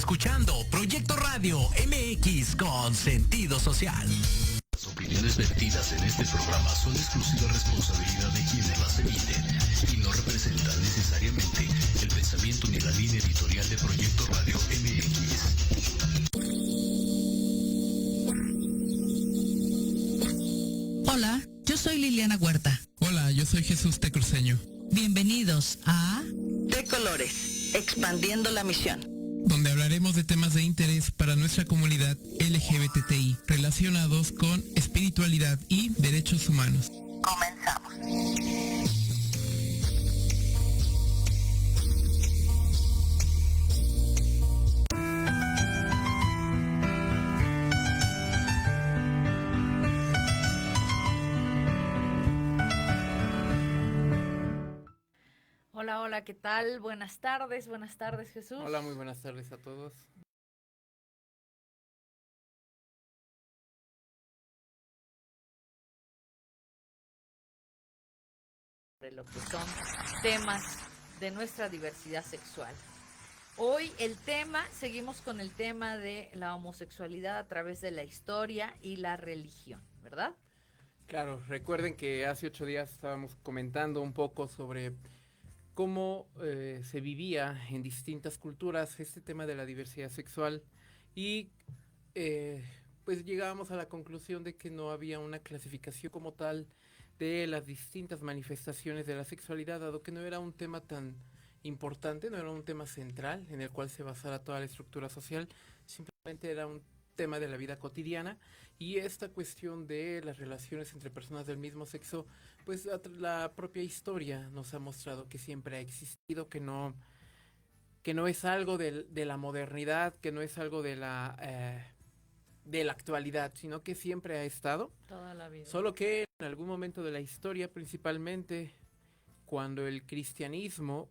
escuchando Proyecto Radio MX con sentido social. Las opiniones vertidas en este programa son exclusiva responsabilidad de quienes las emiten y no representan necesariamente el pensamiento ni la línea editorial de Proyecto Radio MX. Hola, yo soy Liliana Huerta. Hola, yo soy Jesús Tecruceño. Bienvenidos a De Colores, expandiendo la misión, donde hablaremos de temas de interés para nuestra comunidad LGBTI relacionados con espiritualidad y derechos humanos. Comenzamos. Hola, ¿qué tal? Buenas tardes Jesús. Hola, muy buenas tardes a todos. De lo que son temas de nuestra diversidad sexual. Hoy seguimos con el tema de la homosexualidad a través de la historia y la religión, ¿verdad? Claro, recuerden que hace 8 días estábamos comentando un poco sobre cómo se vivía en distintas culturas este tema de la diversidad sexual y pues llegábamos a la conclusión de que no había una clasificación como tal de las distintas manifestaciones de la sexualidad, dado que no era un tema tan importante, no era un tema central en el cual se basara toda la estructura social, simplemente era un tema de la vida cotidiana, y esta cuestión de las relaciones entre personas del mismo sexo, pues la propia historia nos ha mostrado que siempre ha existido, que no es algo de la modernidad, que no es algo de la actualidad, sino que siempre ha estado. Toda la vida. Solo que en algún momento de la historia, principalmente cuando el cristianismo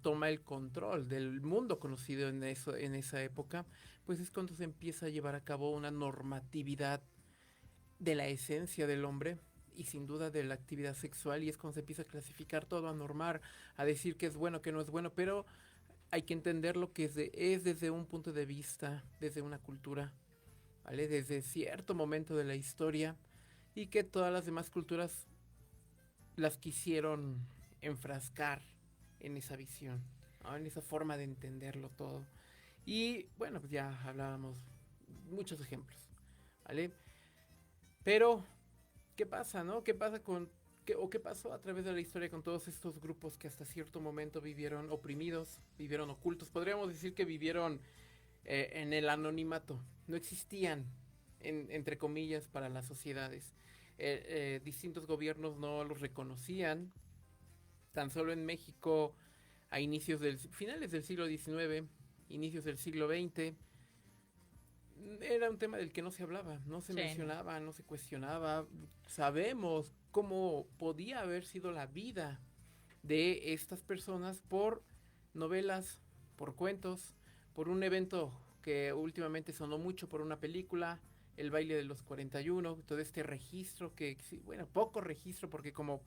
toma el control del mundo conocido en esa época, pues es cuando se empieza a llevar a cabo una normatividad de la esencia del hombre y sin duda de la actividad sexual, y es cuando se empieza a clasificar todo, a normar, a decir qué es bueno, qué no es bueno, pero hay que entender lo que es desde un punto de vista, desde una cultura, ¿vale? Desde cierto momento de la historia, y que todas las demás culturas las quisieron enfrascar en esa visión, ¿no? En esa forma de entenderlo todo. Y bueno, pues ya hablábamos muchos ejemplos, ¿vale? Pero, ¿qué pasa, no? ¿Qué pasó a través de la historia con todos estos grupos que hasta cierto momento vivieron oprimidos, vivieron ocultos? Podríamos decir que vivieron en el anonimato, no existían, entre comillas, para las sociedades. Distintos gobiernos no los reconocían. Tan solo en México, a finales del siglo XIX, inicios del siglo XX, era un tema del que no se hablaba, no se mencionaba, no se cuestionaba. Sabemos cómo podía haber sido la vida de estas personas por novelas, por cuentos, por un evento que últimamente sonó mucho, por una película, El baile de los 41, todo este registro poco registro, porque como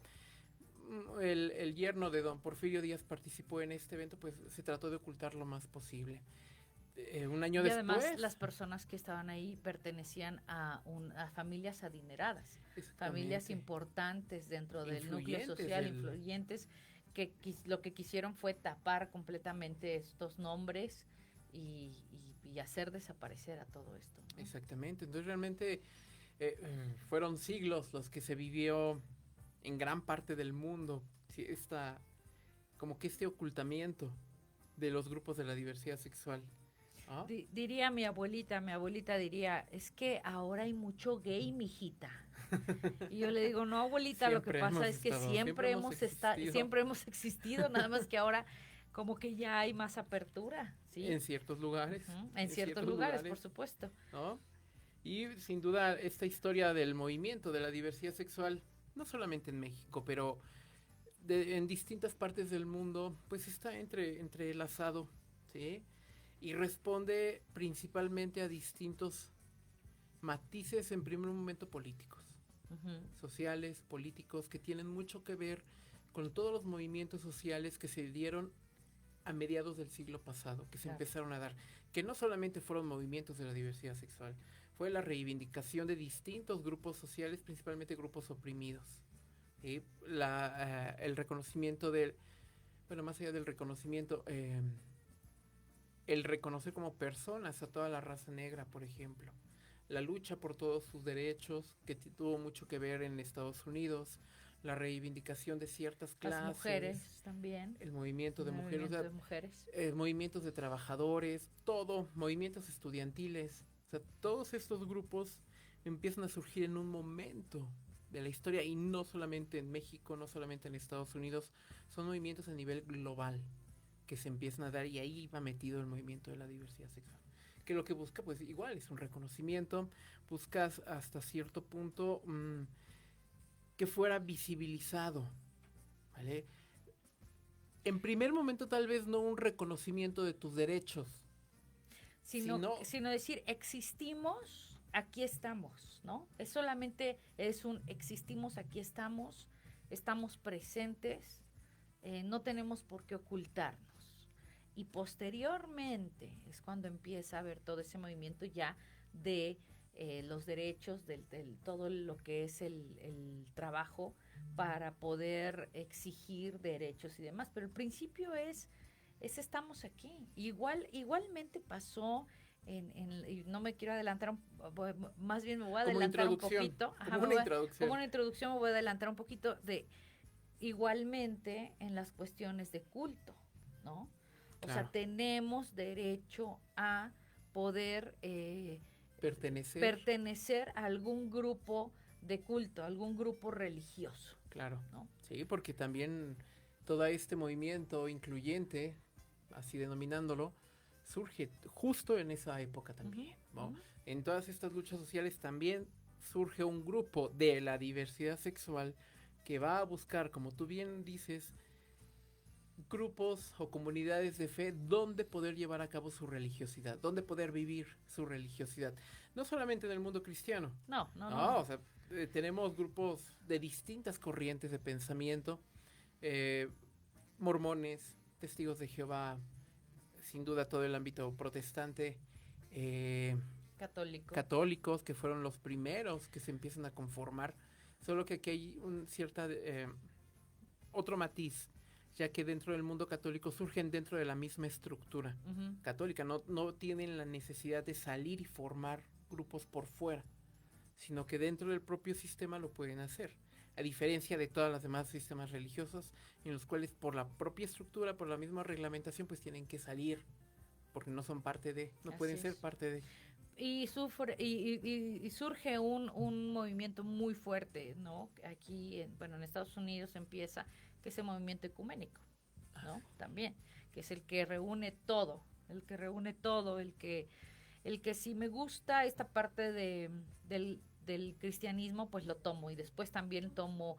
el yerno de don Porfirio Díaz participó en este evento, pues se trató de ocultar lo más posible. Un año después... Y además las personas que estaban ahí pertenecían a familias adineradas, familias importantes dentro del núcleo social, influyentes, que lo que quisieron fue tapar completamente estos nombres y hacer desaparecer a todo esto, ¿no? Exactamente, entonces realmente fueron siglos los que se vivió en gran parte del mundo, ¿sí? Como que este ocultamiento de los grupos de la diversidad sexual. ¿Ah? Diría mi abuelita diría, es que ahora hay mucho gay, mijita. Y yo le digo, no, abuelita, lo que pasa es que siempre hemos existido, nada más que ahora como que ya hay más apertura, ¿sí? En ciertos lugares. En ciertos lugares, por supuesto. ¿No? Y sin duda esta historia del movimiento de la diversidad sexual, no solamente en México, pero en distintas partes del mundo, pues está entrelazado, ¿sí? Y responde principalmente a distintos matices, en primer momento políticos, sociales, políticos, que tienen mucho que ver con todos los movimientos sociales que se dieron a mediados del siglo pasado, que se Claro. empezaron a dar, que no solamente fueron movimientos de la diversidad sexual, fue la reivindicación de distintos grupos sociales, principalmente grupos oprimidos. ¿Sí? El reconocimiento del, bueno, más allá del reconocimiento, el reconocer como personas a toda la raza negra, por ejemplo. La lucha por todos sus derechos, que tuvo mucho que ver en Estados Unidos, la reivindicación de ciertas clases. Las mujeres también. El movimiento de El mujeres. movimiento de mujeres. Movimientos de trabajadores, todo, movimientos estudiantiles. O sea, todos estos grupos empiezan a surgir en un momento de la historia, y no solamente en México, no solamente en Estados Unidos, son movimientos a nivel global que se empiezan a dar, y ahí va metido el movimiento de la diversidad sexual. Que lo que busca, pues igual, es un reconocimiento, buscas hasta cierto punto que fuera visibilizado, ¿vale? En primer momento tal vez no un reconocimiento de tus derechos, Sino decir, existimos, aquí estamos, ¿no? Es solamente, existimos, aquí estamos presentes, no tenemos por qué ocultarnos. Y posteriormente es cuando empieza a haber todo ese movimiento ya de los derechos, del todo lo que es el trabajo para poder exigir derechos y demás. Pero el principio es estamos aquí. Igualmente pasó y no me quiero adelantar, más bien me voy a adelantar un poquito. Como una introducción me voy a adelantar un poquito de igualmente en las cuestiones de culto, ¿no? O sea, tenemos derecho a poder pertenecer a algún grupo de culto, a algún grupo religioso. Claro, ¿no? Sí, porque también todo este movimiento incluyente, así denominándolo, surge justo en esa época también, ¿no? Uh-huh. En todas estas luchas sociales también surge un grupo de la diversidad sexual que va a buscar, como tú bien dices, grupos o comunidades de fe donde poder llevar a cabo su religiosidad, donde poder vivir su religiosidad. No solamente en el mundo cristiano. No. O sea, tenemos grupos de distintas corrientes de pensamiento, mormones, testigos de Jehová, sin duda todo el ámbito protestante, católicos, que fueron los primeros que se empiezan a conformar, solo que aquí hay otro matiz, ya que dentro del mundo católico surgen dentro de la misma estructura uh-huh. católica, no tienen la necesidad de salir y formar grupos por fuera, sino que dentro del propio sistema lo pueden hacer, a diferencia de todas las demás sistemas religiosos, en los cuales por la propia estructura, por la misma reglamentación, pues tienen que salir, porque no son parte de, no Así pueden ser parte de. Y surge un movimiento muy fuerte, ¿no? Aquí, en Estados Unidos empieza que es el movimiento ecuménico, ¿no? También, que es el que reúne todo, el que si me gusta esta parte del cristianismo, pues lo tomo, y después también tomo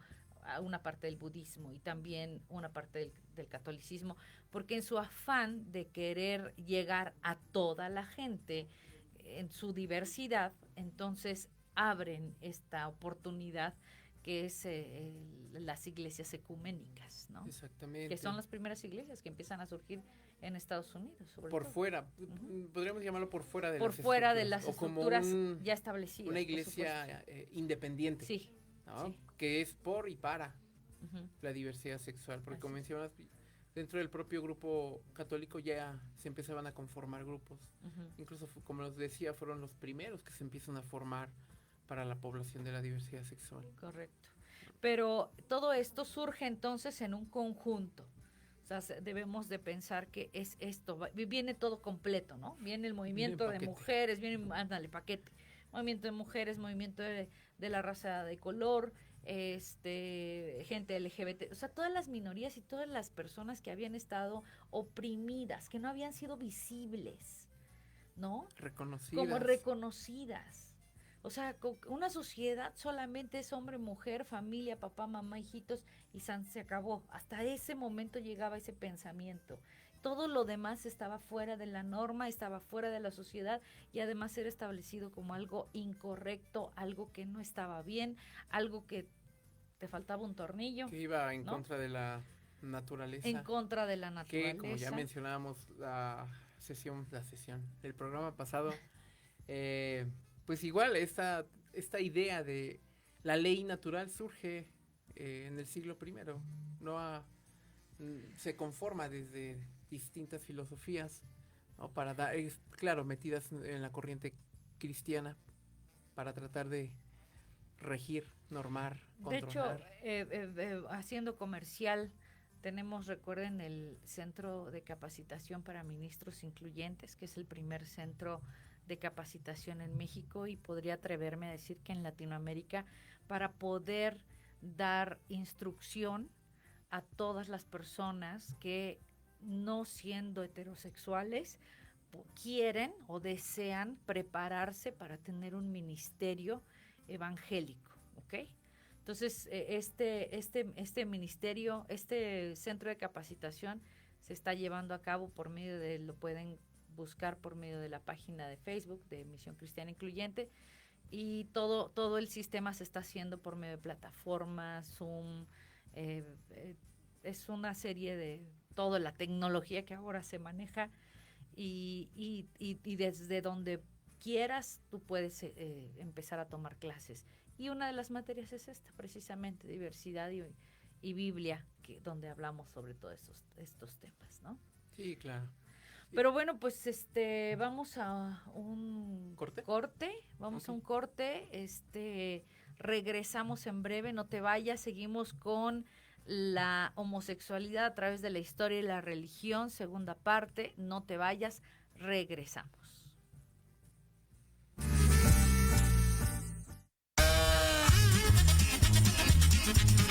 una parte del budismo y también una parte del catolicismo, porque en su afán de querer llegar a toda la gente en su diversidad, entonces abren esta oportunidad que es las iglesias ecuménicas, ¿no? Exactamente. Que son las primeras iglesias que empiezan a surgir en Estados Unidos. Por fuera, uh-huh. Podríamos llamarlo por fuera de las estructuras ya establecidas. Una iglesia independiente, sí, ¿no? Sí. Que es por y para uh-huh. la diversidad sexual, porque como mencionas, dentro del propio grupo católico ya se empezaban a conformar grupos, uh-huh. Incluso como les decía, fueron los primeros que se empiezan a formar para la población de la diversidad sexual. Correcto. Pero todo esto surge entonces en un conjunto. O sea, debemos de pensar que es esto, viene todo completo, ¿no? Viene el movimiento de mujeres, paquete. Movimiento de mujeres, movimiento de la raza de color, gente LGBT, o sea, todas las minorías y todas las personas que habían estado oprimidas, que no habían sido visibles, ¿no? Como reconocidas. O sea, una sociedad solamente es hombre, mujer, familia, papá, mamá, hijitos, y se acabó. Hasta ese momento llegaba ese pensamiento. Todo lo demás estaba fuera de la norma, estaba fuera de la sociedad, y además era establecido como algo incorrecto, algo que no estaba bien, algo que te faltaba un tornillo. Que iba en contra de la naturaleza. En contra de la naturaleza. Que, como ya mencionábamos el programa pasado, pues igual esta idea de la ley natural surge en el siglo I, se conforma desde distintas filosofías, ¿no? Para dar, claro, metidas en la corriente cristiana para tratar de regir, normar, controlar. De hecho, haciendo comercial, recuerden, el Centro de Capacitación para Ministros Incluyentes, que es el primer centro de capacitación en México, y podría atreverme a decir que en Latinoamérica, para poder dar instrucción a todas las personas que, no siendo heterosexuales, quieren o desean prepararse para tener un ministerio evangélico, ¿ok? Entonces, este ministerio, este centro de capacitación se está llevando a cabo lo pueden buscar por medio de la página de Facebook de Misión Cristiana Incluyente, y todo el sistema se está haciendo por medio de plataformas, Zoom, es una serie de toda la tecnología que ahora se maneja, y desde donde quieras tú puedes empezar a tomar clases. Y una de las materias es esta, precisamente, diversidad y Biblia, donde hablamos sobre todos estos temas, ¿no? Sí, claro. Pero bueno, pues vamos a un corte. Vamos a un corte. Regresamos en breve, no te vayas. Seguimos con la homosexualidad a través de la historia y la religión, segunda parte. No te vayas, regresamos.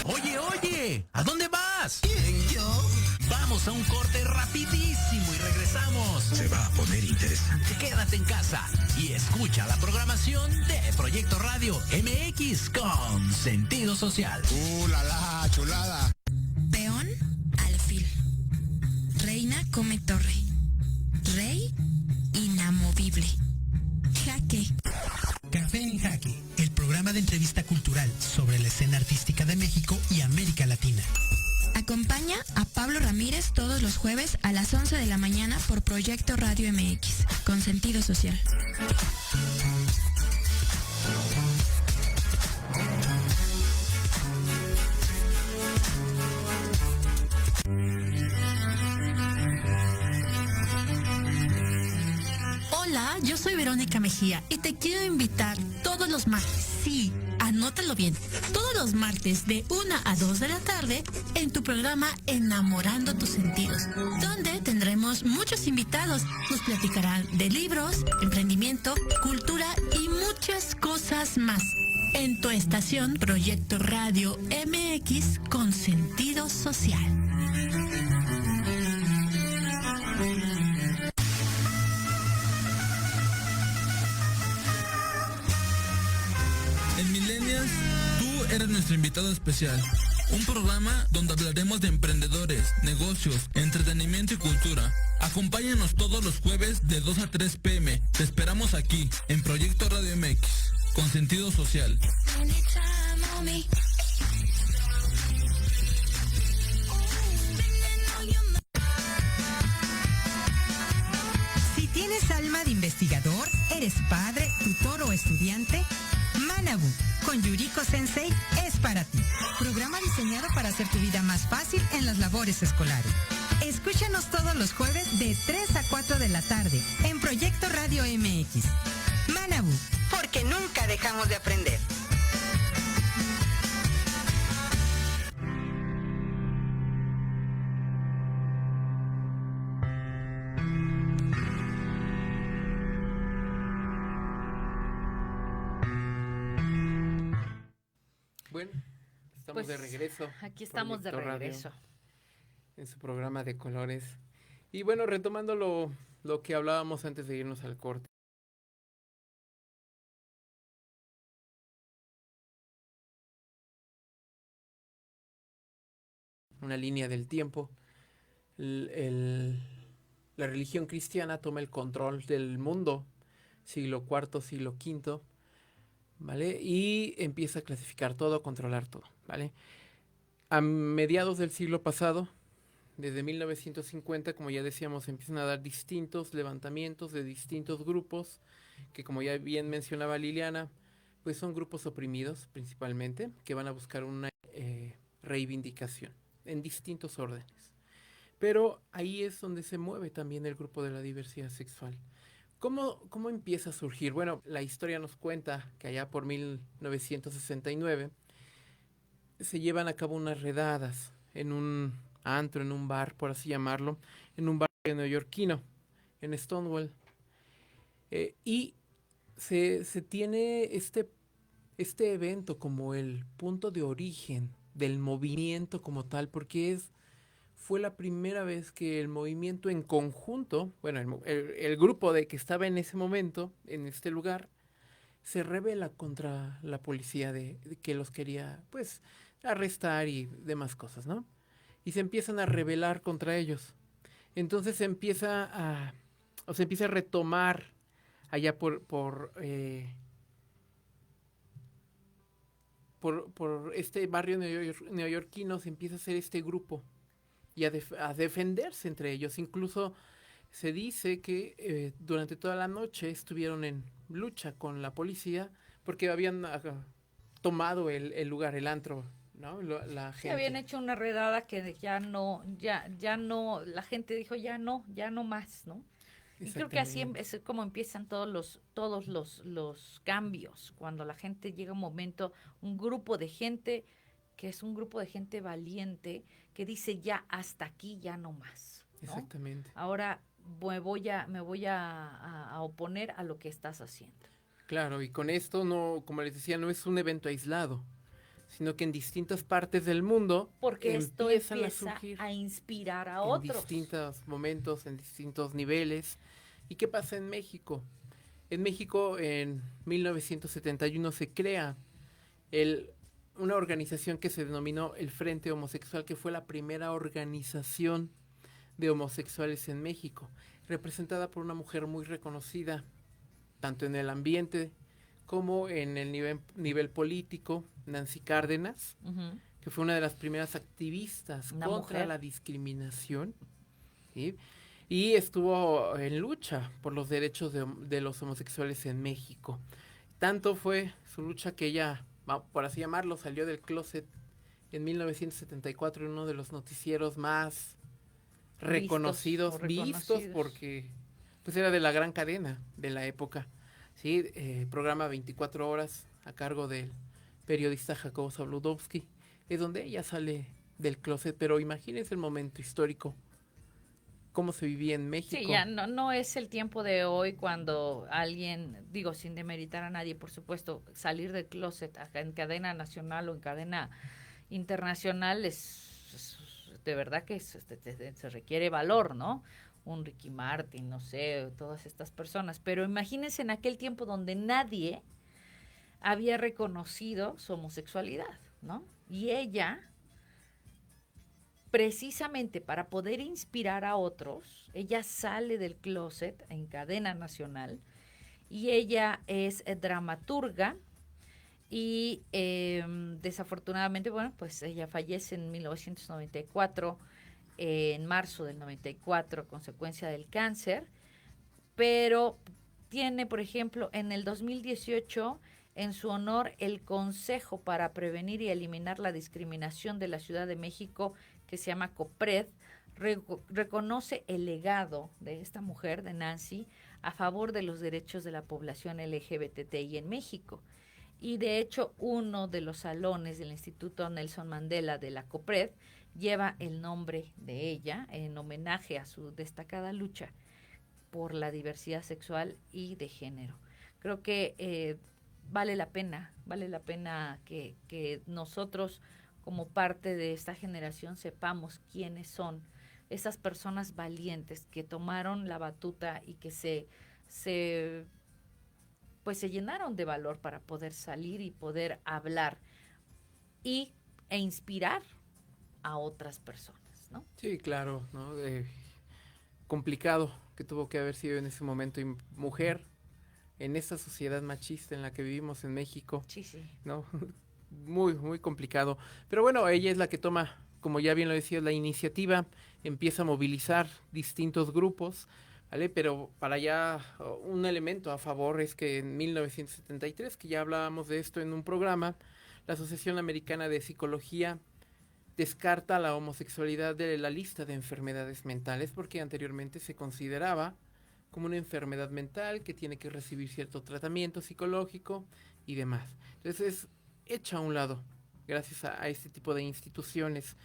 Oye, ¿a dónde vas? ¿Quién, yo? Vamos a un corte rapidísimo y regresamos. Se va a poner interesante. Quédate en casa y escucha la programación de Proyecto Radio MX con sentido social. La chulada. Peón, alfil. Reina come torre. Rey, inamovible. Jaque. Café en Jaque, el programa de entrevista cultural sobre la escena artística de México y América Latina. Acompaña a Pablo Ramírez todos los jueves a las 11 de la mañana por Proyecto Radio MX, con sentido social. Hola, yo soy Verónica Mejía y te quiero invitar todos los martes, sí, anótalo bien, todos los martes de 1 a 2 de la tarde en tu programa Enamorando tus Sentidos, donde tendremos muchos invitados. Nos platicarán de libros, emprendimiento, cultura y muchas cosas más. En tu estación Proyecto Radio MX con sentido social. En Millennials, tú eres nuestro invitado especial. Un programa donde hablaremos de emprendedores, negocios, entretenimiento y cultura. Acompáñanos todos los jueves de 2 a 3 p.m. Te esperamos aquí, en Proyecto Radio MX, con sentido social. Si tienes alma de investigador, eres padre, tutor o estudiante, Manabu, con Yuriko Sensei, es para ti. Programa diseñado para hacer tu vida más fácil en las labores escolares. Escúchanos todos los jueves de 3 a 4 de la tarde en Proyecto Radio MX. Manabu, porque nunca dejamos de aprender. Bueno, estamos de regreso. Aquí estamos de regreso. En su programa de colores. Y bueno, retomando lo que hablábamos antes de irnos al corte. Una línea del tiempo. La religión cristiana toma el control del mundo, siglo IV, siglo V, ¿vale? Y empieza a clasificar todo, a controlar todo, ¿vale? A mediados del siglo pasado, desde 1950, como ya decíamos, empiezan a dar distintos levantamientos de distintos grupos, que como ya bien mencionaba Liliana, pues son grupos oprimidos principalmente, que van a buscar una reivindicación en distintos órdenes. Pero ahí es donde se mueve también el grupo de la diversidad sexual. ¿Cómo empieza a surgir? Bueno, la historia nos cuenta que allá por 1969 se llevan a cabo unas redadas en un antro, en un bar, por así llamarlo, en un barrio neoyorquino, en Stonewall. Y se tiene este evento como el punto de origen del movimiento como tal, porque fue la primera vez que el movimiento en conjunto, bueno, el grupo de que estaba en ese momento, en este lugar, se rebela contra la policía de que los quería, pues, arrestar y demás cosas, ¿no? Y se empiezan a rebelar contra ellos. Entonces se empieza a retomar allá por este barrio neoyorquino, se empieza a hacer este grupo y a defenderse entre ellos. Incluso se dice que durante toda la noche estuvieron en lucha con la policía porque habían tomado el lugar, el antro, ¿no? La gente. Habían hecho una redada que ya no, la gente dijo ya no más, ¿no? Y creo que así es como empiezan todos los cambios, cuando la gente llega a un momento, un grupo de gente que es un grupo de gente valiente que dice ya hasta aquí, ya no más, ¿no? Exactamente. Ahora me voy a oponer a lo que estás haciendo. Claro, y con esto no, como les decía, no es un evento aislado, sino que en distintas partes del mundo porque esto empieza a inspirar a otros. En distintos momentos, en distintos niveles. ¿Y qué pasa en México? En México, en 1971, se crea una organización que se denominó el Frente Homosexual, que fue la primera organización de homosexuales en México, representada por una mujer muy reconocida, tanto en el ambiente como en el nivel político, Nancy Cárdenas, que fue una de las primeras activistas contra la discriminación, ¿sí? Y estuvo en lucha por los derechos de los homosexuales en México. Tanto fue su lucha que ella, por así llamarlo, salió del closet en 1974 en uno de los noticieros más reconocidos, vistos porque pues era de la gran cadena de la época, ¿sí? Programa 24 horas a cargo del periodista Jacobo Zabludovsky, es donde ella sale del closet. Pero imagínense el momento histórico, cómo se vivía en México. Sí, ya no es el tiempo de hoy cuando alguien, digo, sin demeritar a nadie, por supuesto, salir del closet en cadena nacional o en cadena internacional es de verdad que se requiere valor, ¿no? Un Ricky Martin, no sé, todas estas personas. Pero imagínense en aquel tiempo donde nadie había reconocido su homosexualidad, ¿no? Y ella, precisamente para poder inspirar a otros, ella sale del closet en cadena nacional y ella es dramaturga y desafortunadamente, bueno, pues ella fallece en 1994, en marzo del 94, a consecuencia del cáncer, pero tiene, por ejemplo, en el 2018, en su honor, el Consejo para Prevenir y Eliminar la Discriminación de la Ciudad de México, que se llama COPRED, reconoce el legado de esta mujer, de Nancy, a favor de los derechos de la población LGBTI en México. Y de hecho, uno de los salones del Instituto Nelson Mandela de la COPRED lleva el nombre de ella en homenaje a su destacada lucha por la diversidad sexual y de género. Creo que vale la pena que nosotros, como parte de esta generación, sepamos quiénes son esas personas valientes que tomaron la batuta y que se llenaron de valor para poder salir y poder hablar e inspirar a otras personas, ¿no? Sí, claro, ¿no? Complicado que tuvo que haber sido en ese momento mujer en esta sociedad machista en la que vivimos en México. Sí, sí. ¿No? muy, muy complicado. Pero bueno, ella es la que toma, como ya bien lo decía, la iniciativa, empieza a movilizar distintos grupos, ¿vale? Pero para allá un elemento a favor es que en 1973, que ya hablábamos de esto en un programa, la Asociación Americana de Psicología descarta la homosexualidad de la lista de enfermedades mentales porque anteriormente se consideraba como una enfermedad mental que tiene que recibir cierto tratamiento psicológico y demás. Entonces es hecha a un lado gracias a este tipo de instituciones.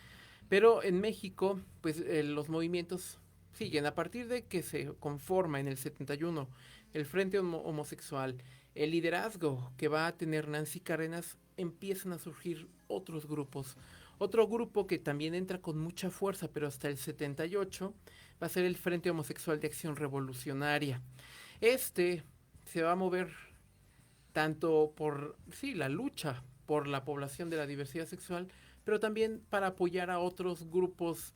Pero en México, pues los movimientos siguen. A partir de que se conforma en el 71 el Frente Homosexual, el liderazgo que va a tener Nancy Cárdenas, empiezan a surgir otros grupos. Otro grupo que también entra con mucha fuerza, pero hasta el 78, va a ser el Frente Homosexual de Acción Revolucionaria. Este se va a mover tanto por, la lucha por la población de la diversidad sexual, pero también para apoyar a otros grupos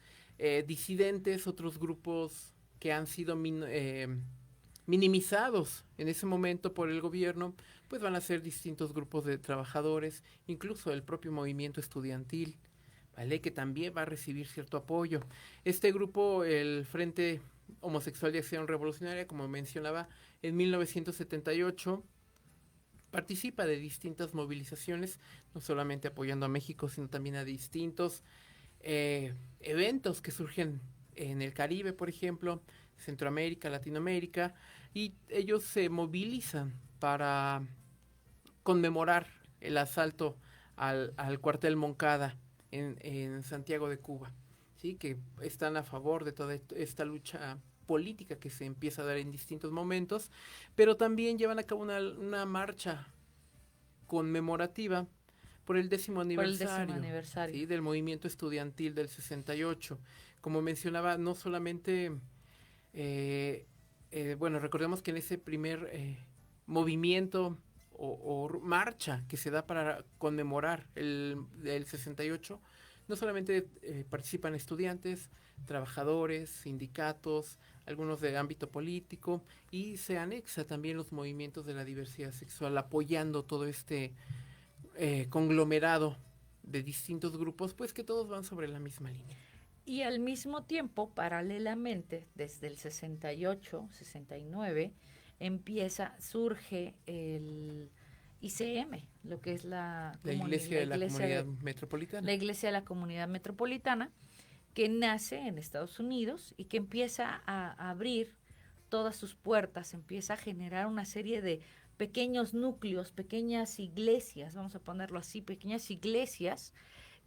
disidentes, otros grupos que han sido minimizados en ese momento por el gobierno, pues van a ser distintos grupos de trabajadores, incluso el propio movimiento estudiantil, ¿vale? Que también va a recibir cierto apoyo. Este grupo, el Frente Homosexual de Acción Revolucionaria, como mencionaba, en 1978 participa de distintas movilizaciones, no solamente apoyando a México, sino también a distintos eventos que surgen en el Caribe, por ejemplo, Centroamérica, Latinoamérica, y ellos se movilizan para conmemorar el asalto al cuartel Moncada en Santiago de Cuba, ¿sí? Que están a favor de toda esta lucha política que se empieza a dar en distintos momentos, pero también llevan a cabo una marcha conmemorativa por el 10º aniversario, ¿sí? Del movimiento estudiantil del 68. Como mencionaba, no solamente, recordemos que en ese primer movimiento o marcha que se da para conmemorar el 68, no solamente participan estudiantes, trabajadores, sindicatos, algunos de ámbito político, y se anexa también los movimientos de la diversidad sexual, apoyando todo este conglomerado de distintos grupos, pues que todos van sobre la misma línea. Y al mismo tiempo, paralelamente, desde el 68, 69, surge el ICM, lo que es la Iglesia de la Comunidad Metropolitana. La Iglesia de la Comunidad Metropolitana, que nace en Estados Unidos y que empieza a abrir todas sus puertas, empieza a generar una serie de pequeños núcleos, pequeñas iglesias, vamos a ponerlo así, pequeñas iglesias.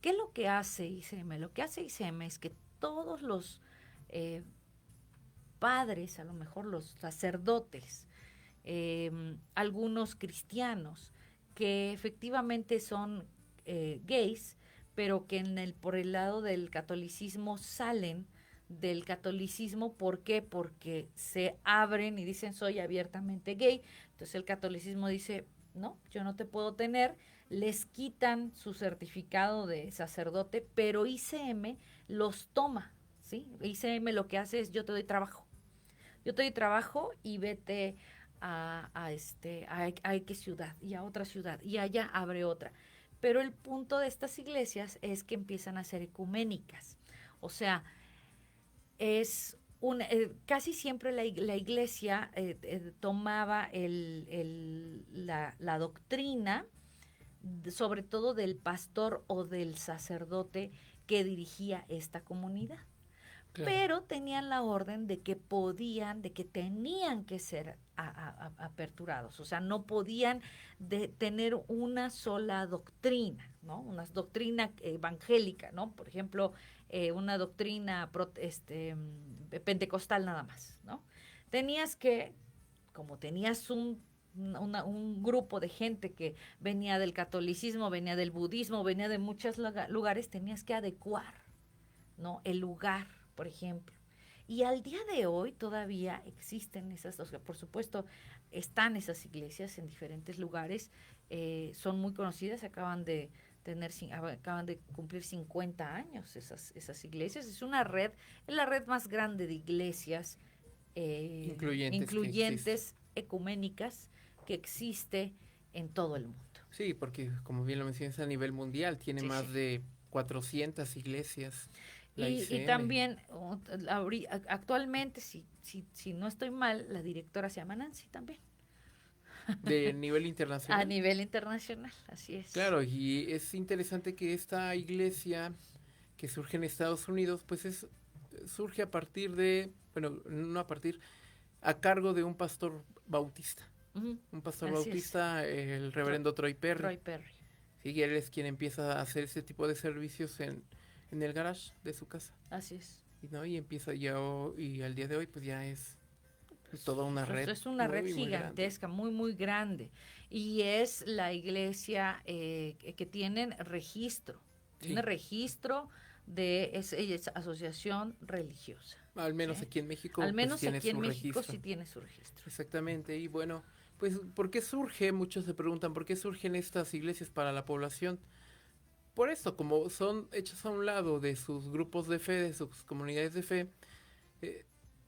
¿Qué es lo que hace ICM? Lo que hace ICM es que todos los padres, a lo mejor los sacerdotes, algunos cristianos que efectivamente son gays, pero que por el lado del catolicismo salen del catolicismo. ¿Por qué? Porque se abren y dicen soy abiertamente gay. Entonces el catolicismo dice no, yo no te puedo tener, les quitan su certificado de sacerdote, pero ICM los toma, ¿sí? ICM lo que hace es yo te doy trabajo y vete a qué ciudad y a otra ciudad y allá abre otra. Pero el punto de estas iglesias es que empiezan a ser ecuménicas, o sea, es casi siempre la iglesia tomaba la doctrina, sobre todo del pastor o del sacerdote que dirigía esta comunidad. Claro. Pero tenían la orden de que tenían que ser aperturados, o sea, no podían tener una sola doctrina, ¿no? Una doctrina evangélica, ¿no? Por ejemplo, una doctrina pentecostal nada más, ¿no? Tenías que, como tenías un grupo de gente que venía del catolicismo, venía del budismo, venía de muchos lugares, tenías que adecuar, ¿no? El lugar, por ejemplo. Y al día de hoy todavía existen esas dos, por supuesto, están esas iglesias en diferentes lugares, son muy conocidas, acaban de cumplir 50 años esas iglesias. Es la red más grande de iglesias incluyentes ecuménicas que existe en todo el mundo. Sí, porque como bien lo mencionas, a nivel mundial tiene más de 400 iglesias. Y también, actualmente, si no estoy mal, la directora se llama Nancy también. De nivel internacional. A nivel internacional, así es. Claro, y es interesante que esta iglesia que surge en Estados Unidos, pues surge a partir de, bueno, no a partir, a cargo de un pastor bautista. Un pastor bautista, el reverendo Troy Perry. Troy Perry. Sí, él es quien empieza a hacer ese tipo de servicios en el garage de su casa. Así es. Y empieza ya, y al día de hoy pues ya es toda una red. Es una red gigantesca, muy grande. Y es la iglesia que tienen registro. Tiene registro de esa asociación religiosa. Al menos aquí en México. Al menos pues, aquí en México sí tiene su registro. Exactamente. Y bueno, pues ¿por qué surge? Muchos se preguntan, ¿por qué surgen estas iglesias para la población? Por esto, como son hechas a un lado de sus grupos de fe, de sus comunidades de fe,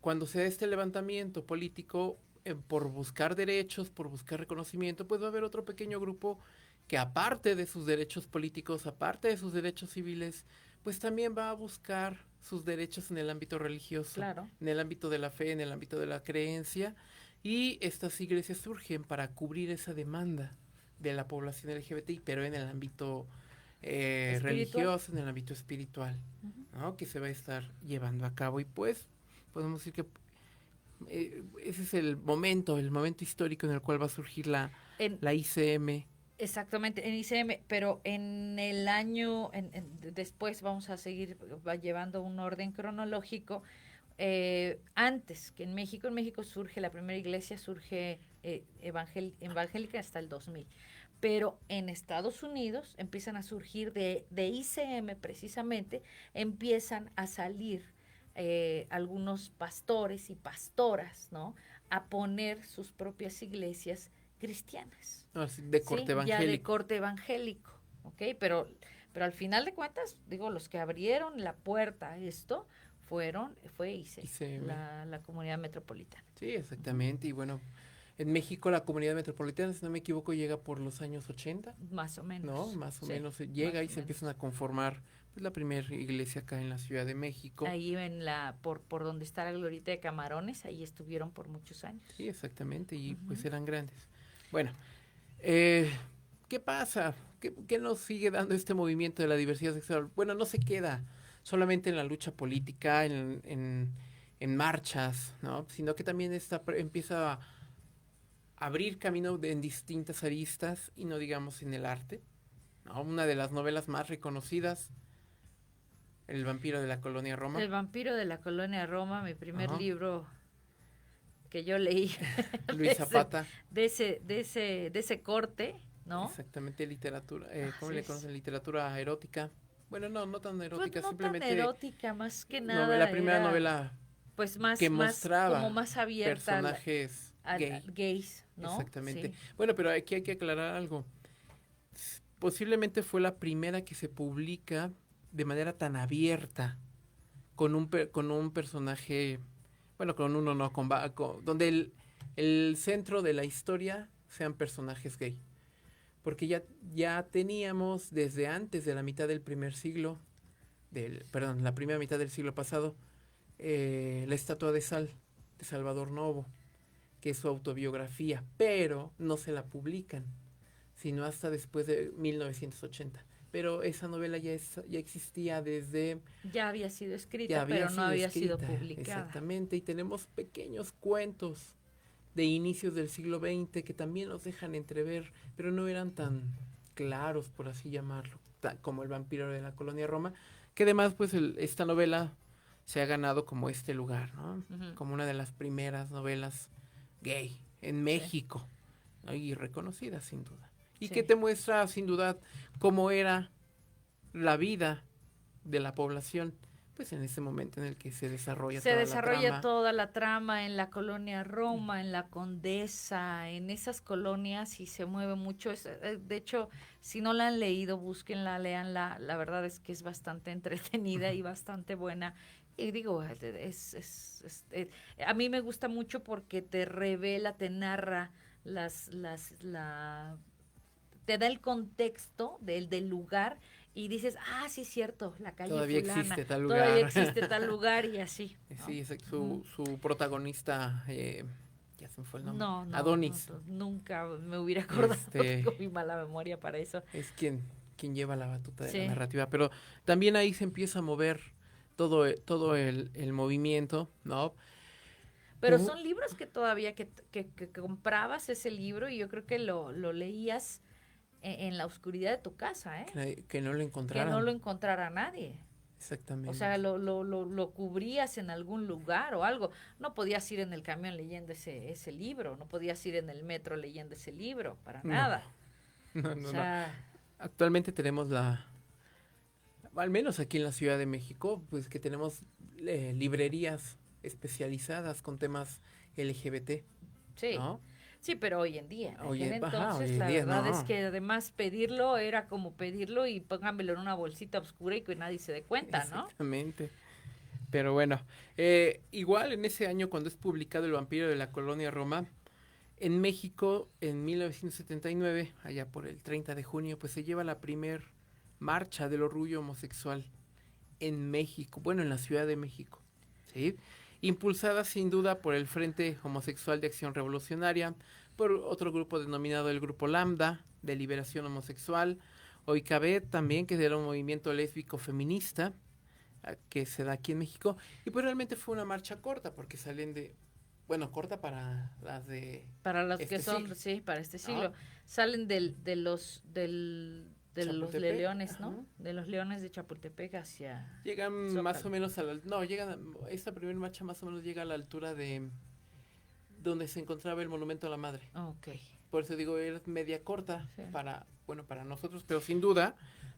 cuando se da este levantamiento político por buscar derechos, por buscar reconocimiento, pues va a haber otro pequeño grupo que aparte de sus derechos políticos, aparte de sus derechos civiles, pues también va a buscar sus derechos en el ámbito religioso, en el ámbito de la fe, en el ámbito de la creencia, y estas iglesias surgen para cubrir esa demanda de la población LGBTI, pero en el ámbito religioso, en el ámbito espiritual, ¿no? Que se va a estar llevando a cabo. Y pues podemos decir que ese es el momento histórico en el cual va a surgir la ICM. Exactamente, en ICM, pero en el año, después vamos a seguir llevando un orden cronológico. Antes que en México surge, la primera iglesia surge evangélica hasta el 2000. Pero en Estados Unidos empiezan a surgir de ICM precisamente, empiezan a salir algunos pastores y pastoras, ¿no? A poner sus propias iglesias cristianas. De corte evangélico. Ya de corte evangélico, ¿ok? Pero al final de cuentas, digo, los que abrieron la puerta a esto fue ICM. La comunidad metropolitana. Sí, exactamente, y bueno, en México la comunidad metropolitana, si no me equivoco, llega por los años 80. Más o menos. ¿No? Más o menos llega y se empiezan a conformar pues, la primera iglesia acá en la Ciudad de México. Ahí por donde está la glorieta de Camarones, ahí estuvieron por muchos años. Sí, exactamente, y pues eran grandes. Bueno, ¿qué pasa? ¿Qué nos sigue dando este movimiento de la diversidad sexual? Bueno, no se queda solamente en la lucha política, en marchas, ¿no? Sino que también empieza a abrir camino en distintas aristas y no digamos en el arte, ¿no? Una de las novelas más reconocidas, El vampiro de la colonia Roma. El vampiro de la colonia Roma, mi primer libro que yo leí. Luis Zapata. De ese corte, ¿no? Exactamente, literatura, ¿cómo le conocen? Literatura erótica. Bueno, no tan erótica, pues no simplemente tan erótica, más que nada. La primera novela pues más que mostraba como más abierta personajes gays, ¿no? Exactamente. Sí. Bueno, pero aquí hay que aclarar algo. Posiblemente fue la primera que se publica de manera tan abierta con un personaje, bueno, con uno no, donde el centro de la historia sean personajes gay. Porque ya teníamos desde antes de la mitad del primer siglo, la primera mitad del siglo pasado, la estatua de sal de Salvador Novo, que es su autobiografía, pero no se la publican, sino hasta después de 1980. Pero esa novela ya existía desde... Ya había sido escrita, pero no había sido publicada. Exactamente, y tenemos pequeños cuentos de inicios del siglo XX que también nos dejan entrever, pero no eran tan claros, por así llamarlo, como El vampiro de la colonia Roma, que además pues esta novela se ha ganado como este lugar, ¿no? Como una de las primeras novelas gay en México, ¿no? Y reconocida sin duda. Y que te muestra sin duda cómo era la vida de la población, pues en ese momento en el que se desarrolla toda la trama en la colonia Roma, en la Condesa, en esas colonias, y se mueve mucho. De hecho, si no la han leído, búsquenla, léanla. La verdad es que es bastante entretenida y bastante buena. Y digo, a mí me gusta mucho porque te revela, te narra te da el contexto del lugar y dices, sí es cierto, la calle todavía fulana, existe tal lugar. todavía existe tal lugar y así, ¿no? Sí, su protagonista, ya se me fue el nombre. No, Adonis. Nunca me hubiera acordado, tengo mi mala memoria para eso. Es quien lleva la batuta de la narrativa, pero también ahí se empieza a mover todo el movimiento, ¿no? Pero son libros que todavía que comprabas ese libro y yo creo que lo leías en la oscuridad de tu casa, ¿eh? Que no lo encontrara. Que no lo encontrara nadie. Exactamente. O sea, lo cubrías en algún lugar o algo. No podías ir en el camión leyendo ese libro, no podías ir en el metro leyendo ese libro, para nada. No. Actualmente tenemos al menos aquí en la Ciudad de México, pues que tenemos librerías especializadas con temas LGBT. Sí. ¿No? Sí, pero hoy en día. Entonces, la verdad es que además pedirlo era como pedirlo y pónganmelo en una bolsita oscura y que nadie se dé cuenta, ¿no? Exactamente. Pero bueno, igual en ese año cuando es publicado El vampiro de la colonia Roma, en México, en 1979, allá por el 30 de junio, pues se lleva la primer marcha del orgullo homosexual en México, bueno, en la Ciudad de México, ¿sí? Impulsada sin duda por el Frente Homosexual de Acción Revolucionaria, por otro grupo denominado el Grupo Lambda, de Liberación Homosexual, OICABET también, que era un movimiento lésbico feminista, que se da aquí en México, y pues realmente fue una marcha corta, porque salen corta para las de... Para las que son, siglo. Sí, para este siglo. Salen de los leones, ¿no? De los leones de Chapultepec hacia... Llegan Zócalo. Más o menos esta primera marcha más o menos llega a la altura de donde se encontraba el Monumento a la Madre. Okay. Por eso digo, es media corta para nosotros, pero sin duda,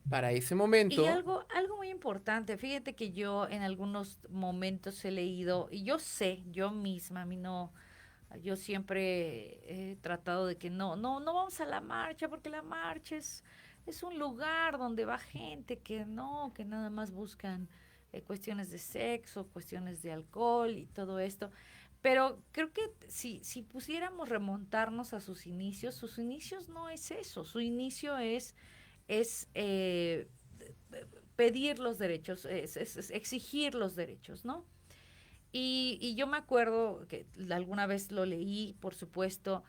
para ese momento... Y algo muy importante, fíjate que yo en algunos momentos he leído, y yo sé, yo misma, yo siempre he tratado de que no vamos a la marcha, porque la marcha es un lugar donde va gente que nada más buscan cuestiones de sexo, cuestiones de alcohol y todo esto. Pero creo que si pusiéramos remontarnos a sus inicios no es eso. Su inicio es pedir los derechos, es exigir los derechos, ¿no? Y yo me acuerdo que alguna vez lo leí, por supuesto,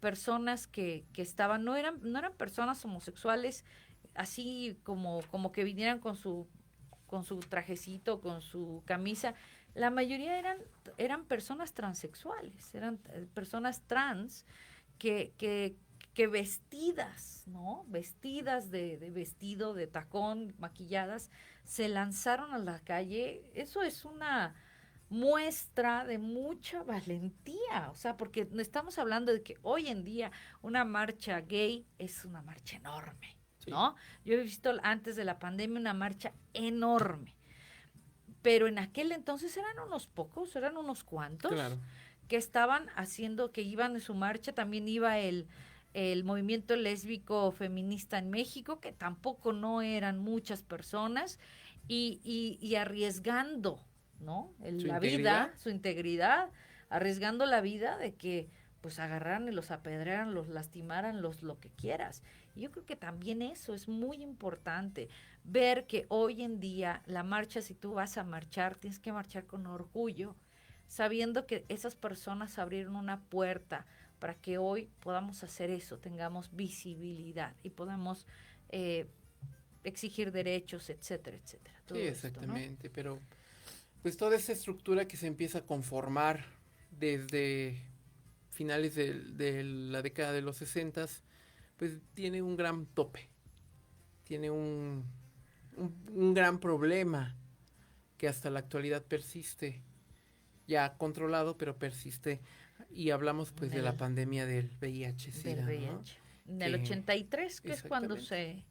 personas que estaban, no eran personas homosexuales así como que vinieran con su trajecito, con su camisa. La mayoría eran personas transexuales, eran personas trans que vestidas, ¿no? Vestidas de vestido, de tacón, maquilladas, se lanzaron a la calle. Eso es una muestra de mucha valentía, o sea, porque estamos hablando de que hoy en día una marcha gay es una marcha enorme, ¿no? Yo he visto antes de la pandemia una marcha enorme, pero en aquel entonces eran unos pocos, eran unos cuantos, claro, que estaban haciendo, que iban en su marcha. También iba el movimiento lésbico feminista en México, que tampoco no eran muchas personas, y arriesgando, ¿no? Su integridad, arriesgando la vida de que pues agarraran y los apedrearan, los lastimaran, lo que quieras. Y yo creo que también eso es muy importante, ver que hoy en día la marcha, si tú vas a marchar, tienes que marchar con orgullo, sabiendo que esas personas abrieron una puerta para que hoy podamos hacer eso, tengamos visibilidad y podamos exigir derechos, etcétera, etcétera. Sí, exactamente, ¿no? Pero pues toda esa estructura que se empieza a conformar desde finales de la década de los 60s, pues tiene un gran tope, tiene un gran problema que hasta la actualidad persiste, ya controlado, pero persiste. Y hablamos pues de la pandemia del VIH-Sida, del VIH. ¿No? Del 83, que es cuando se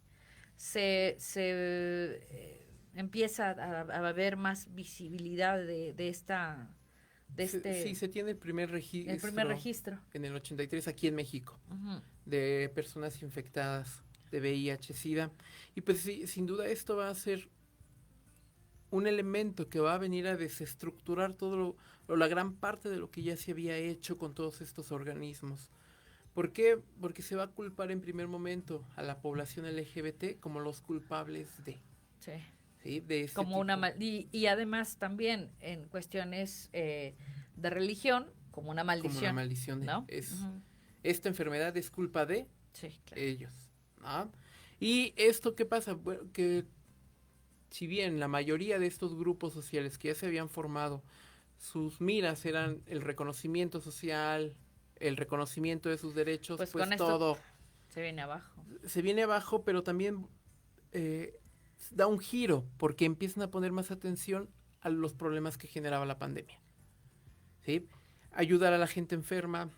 empieza a haber más visibilidad de este... Sí, se tiene el primer registro. El primer registro. En el 83 aquí en México, de personas infectadas de VIH-Sida. Y pues sí, sin duda esto va a ser un elemento que va a venir a desestructurar la gran parte de lo que ya se había hecho con todos estos organismos. ¿Por qué? Porque se va a culpar en primer momento a la población LGBT como los culpables de. Sí. ¿Sí? De ese como tipo. una y además también en cuestiones de religión, como una maldición. Como una maldición. ¿No? Esta enfermedad es culpa de claro. ellos. ¿No? Y esto, ¿qué pasa? Bueno, que si bien la mayoría de estos grupos sociales que ya se habían formado, sus miras eran el reconocimiento social, el reconocimiento de sus derechos, pues con todo se viene abajo. Se viene abajo, pero también da un giro, porque empiezan a poner más atención a los problemas que generaba la pandemia. ¿Sí? Ayudar a la gente enferma,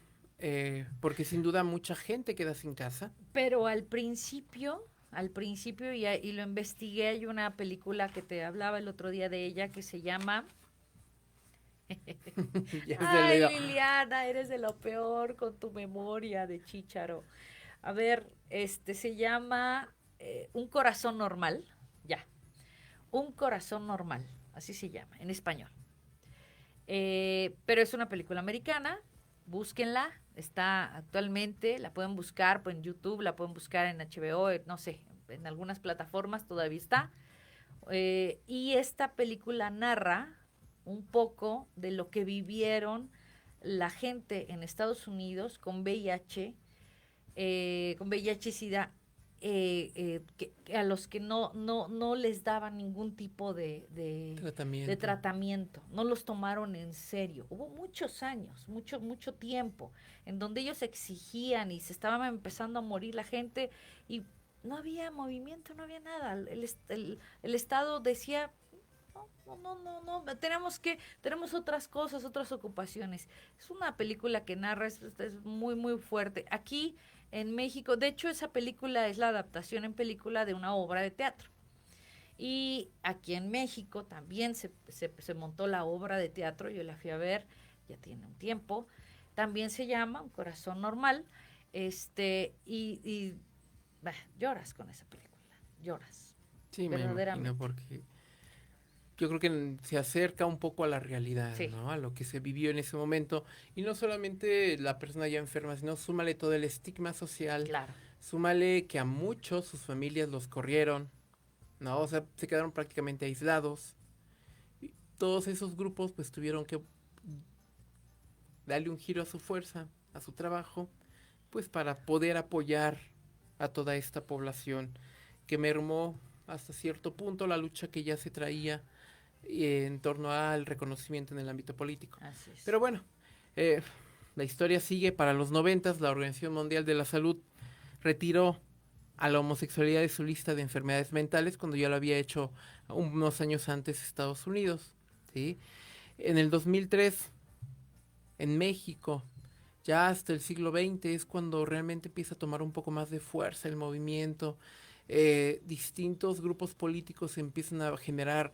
porque sin duda mucha gente queda sin casa. Pero al principio y lo investigué, hay una película que te hablaba el otro día de ella que se llama... Ay, Liliana, eres de lo peor con tu memoria de chícharo. A ver, se llama Un corazón normal, Un corazón normal, así se llama, en español. Pero es una película americana, búsquenla, está actualmente, la pueden buscar en YouTube, la pueden buscar en HBO, no sé, en algunas plataformas todavía está. Y esta película narra un poco de lo que vivieron la gente en Estados Unidos con VIH, SIDA, a los que no les daban ningún tipo de tratamiento, no los tomaron en serio. Hubo muchos años, mucho tiempo, en donde ellos exigían y se estaba empezando a morir la gente y no había movimiento, no había nada. El Estado decía, no, tenemos otras cosas, otras ocupaciones. Es una película que narra, es muy, muy fuerte. Aquí en México, de hecho, esa película es la adaptación en película de una obra de teatro. Y aquí en México también se montó la obra de teatro, yo la fui a ver, ya tiene un tiempo. También se llama Un corazón normal, lloras con esa película, lloras. Sí, verdaderamente. Me imagino, porque yo creo que se acerca un poco a la realidad, sí, ¿no? A lo que se vivió en ese momento. Y no solamente la persona ya enferma, sino súmale todo el estigma social. Claro. Súmale que a muchos sus familias los corrieron, ¿no? O sea, se quedaron prácticamente aislados. Y todos esos grupos pues tuvieron que darle un giro a su fuerza, a su trabajo, pues para poder apoyar a toda esta población que mermó hasta cierto punto la lucha que ya se traía en torno al reconocimiento en el ámbito político. Así es. Pero bueno, la historia sigue. Para los 90, la Organización Mundial de la Salud retiró a la homosexualidad de su lista de enfermedades mentales cuando ya lo había hecho unos años antes Estados Unidos, ¿sí? En el 2003, en México, ya hasta el siglo XX es cuando realmente empieza a tomar un poco más de fuerza el movimiento. Distintos grupos políticos empiezan a generar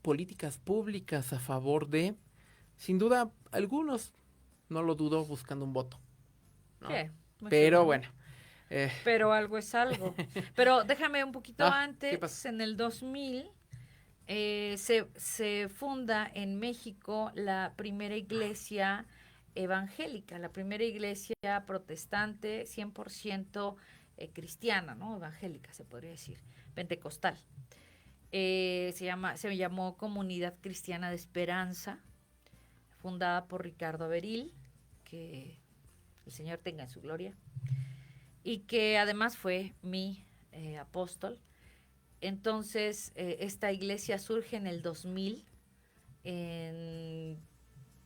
políticas públicas a favor de, sin duda, algunos, no lo dudo, buscando un voto, ¿no? Pero bueno. Pero algo es algo. Pero déjame un poquito antes, en el 2000 se funda en México la primera iglesia evangélica, la primera iglesia protestante 100% cristiana, ¿no? Evangélica, se podría decir, pentecostal. Se llamó Comunidad Cristiana de Esperanza, fundada por Ricardo Averil, que el Señor tenga en su gloria, y que además fue mi apóstol. Entonces, esta iglesia surge en el 2000.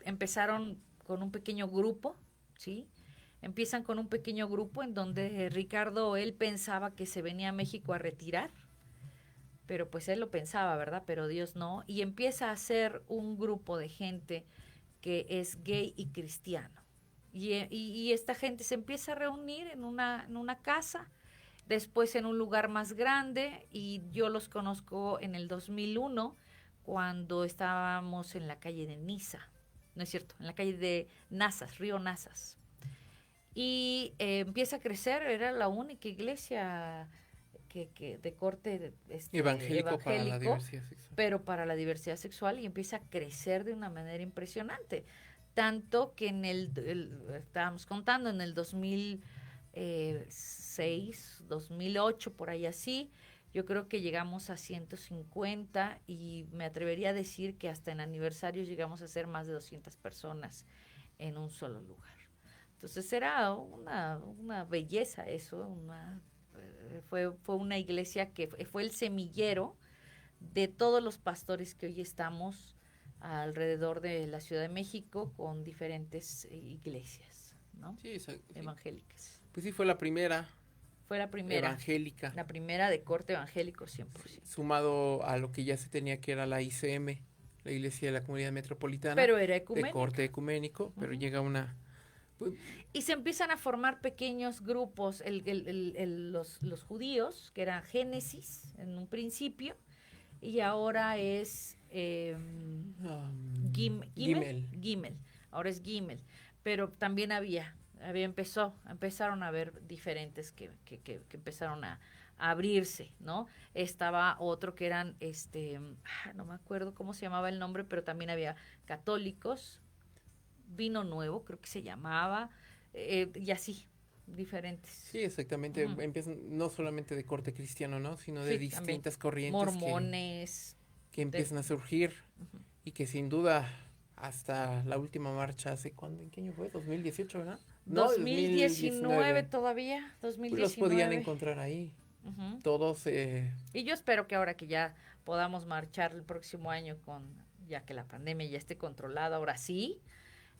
Empezaron con un pequeño grupo, ¿sí? Empiezan con un pequeño grupo en donde Ricardo, él pensaba que se venía a México a retirar, pero pues él lo pensaba, ¿verdad? Pero Dios no. Y empieza a ser un grupo de gente que es gay y cristiano. Y esta gente se empieza a reunir en una casa, después en un lugar más grande, y yo los conozco en el 2001, cuando estábamos en la calle de Niza, no es cierto, en la calle de Nazas, Río Nazas. Y empieza a crecer, era la única iglesia que de corte evangélico para la diversidad sexual. Pero para la diversidad sexual, y empieza a crecer de una manera impresionante. tanto que estábamos contando en el 2006, 2008, por ahí así, yo creo que llegamos a 150 y me atrevería a decir que hasta en aniversarios llegamos a ser más de 200 personas en un solo lugar. Entonces era una belleza eso, fue una iglesia que fue el semillero de todos los pastores que hoy estamos alrededor de la Ciudad de México con diferentes iglesias, ¿no? Sí, evangélicas. Pues sí, fue la primera. Fue la primera. Evangélica. La primera de corte evangélico 100%. Sumado a lo que ya se tenía que era la ICM, la Iglesia de la Comunidad Metropolitana. Pero era ecuménico. De corte ecuménico, pero llega una... Y se empiezan a formar pequeños grupos, los judíos, que eran Génesis en un principio, y ahora es Gimel. Ahora es Gimel. Pero también empezaron a haber diferentes que empezaron a abrirse, ¿no? Estaba otro que eran, no me acuerdo cómo se llamaba el nombre, pero también había católicos, Vino Nuevo, creo que se llamaba, y así, diferentes. Sí, exactamente. Empiezan no solamente de corte cristiano, ¿no? Sino de distintas corrientes. Mormones. Que empiezan a surgir y que sin duda hasta la última marcha hace ¿cuándo? ¿En qué año fue? 2018, ¿verdad? 2019 todavía, 2019. Los podían encontrar ahí. Todos. Y yo espero que ahora que ya podamos marchar el próximo año ya que la pandemia ya esté controlada, ahora sí,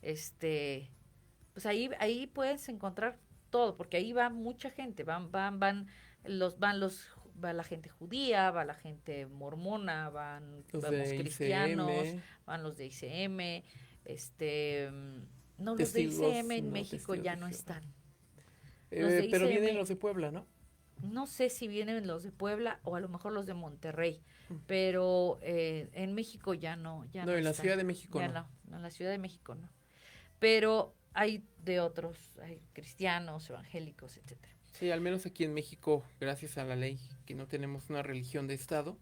pues ahí puedes encontrar todo, porque ahí va mucha gente, va la gente judía, va la gente mormona, van los cristianos, van los de ICM, los de ICM en México ya no están. Pero vienen los de Puebla, ¿no? No sé si vienen los de Puebla o a lo mejor los de Monterrey, pero en México ya no. No, en la Ciudad de México no. No, en la Ciudad de México no. Pero hay de otros, hay cristianos, evangélicos, etcétera. Sí, al menos aquí en México, gracias a la ley, que no tenemos una religión de Estado,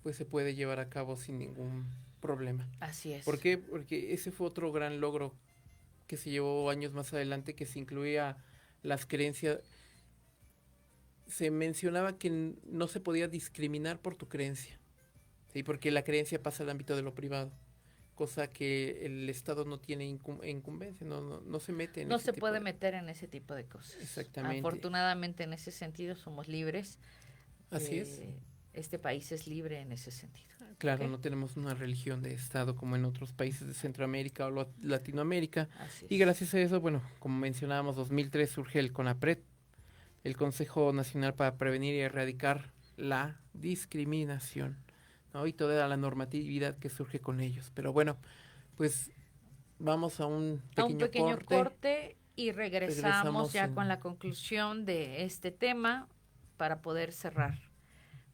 pues se puede llevar a cabo sin ningún problema. Así es. ¿Por qué? Porque ese fue otro gran logro que se llevó años más adelante, que se incluía las creencias. Se mencionaba que no se podía discriminar por tu creencia, ¿sí? Porque la creencia pasa al ámbito de lo privado, cosa que el Estado no tiene incumbencia, no se mete en no ese se tipo puede meter en ese tipo de cosas. Exactamente. Afortunadamente en ese sentido somos libres. Así es. Este país es libre en ese sentido. Claro, no tenemos una religión de Estado como en otros países de Centroamérica o Latinoamérica. Y gracias a eso, bueno, como mencionábamos, 2003 surge el CONAPRED, el Consejo Nacional para Prevenir y Erradicar la Discriminación, ¿no? Y toda la normatividad que surge con ellos. Pero bueno, pues vamos a un pequeño corte y regresamos ya con la conclusión de este tema para poder cerrar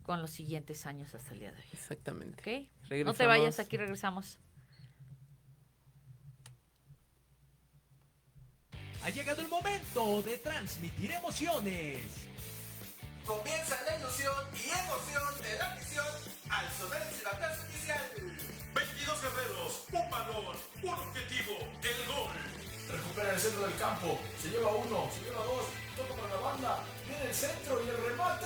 con los siguientes años hasta el día de hoy. Exactamente. ¿Okay? No te vayas, aquí regresamos. Ha llegado el momento de transmitir emociones. Comienza la ilusión y emoción de la misión al sonar el silbatazo inicial. 22 guerreros, un balón, un objetivo, el gol. Recupera el centro del campo, se lleva uno, se lleva dos, toca para la banda, viene el centro y el remate.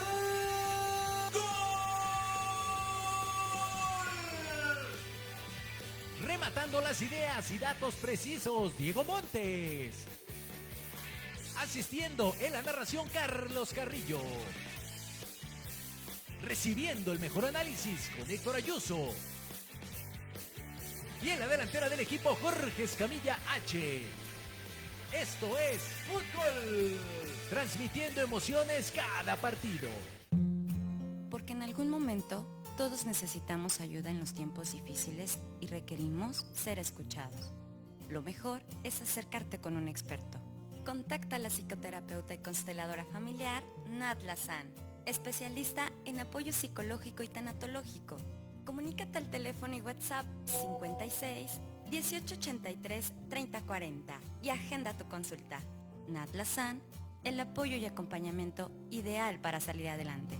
Rematando las ideas y datos precisos, Diego Montes. Asistiendo en la narración, Carlos Carrillo. Recibiendo el mejor análisis con Héctor Ayuso. Y en la delantera del equipo, Jorge Escamilla H. Esto es Fútbol. Transmitiendo emociones cada partido. Porque en algún momento todos necesitamos ayuda en los tiempos difíciles y requerimos ser escuchados. Lo mejor es acercarte con un experto. Contacta a la psicoterapeuta y consteladora familiar Nat Lazán, especialista en apoyo psicológico y tanatológico. Comunícate al teléfono y WhatsApp 56 1883 3040 y agenda tu consulta. Nat Lazán, el apoyo y acompañamiento ideal para salir adelante.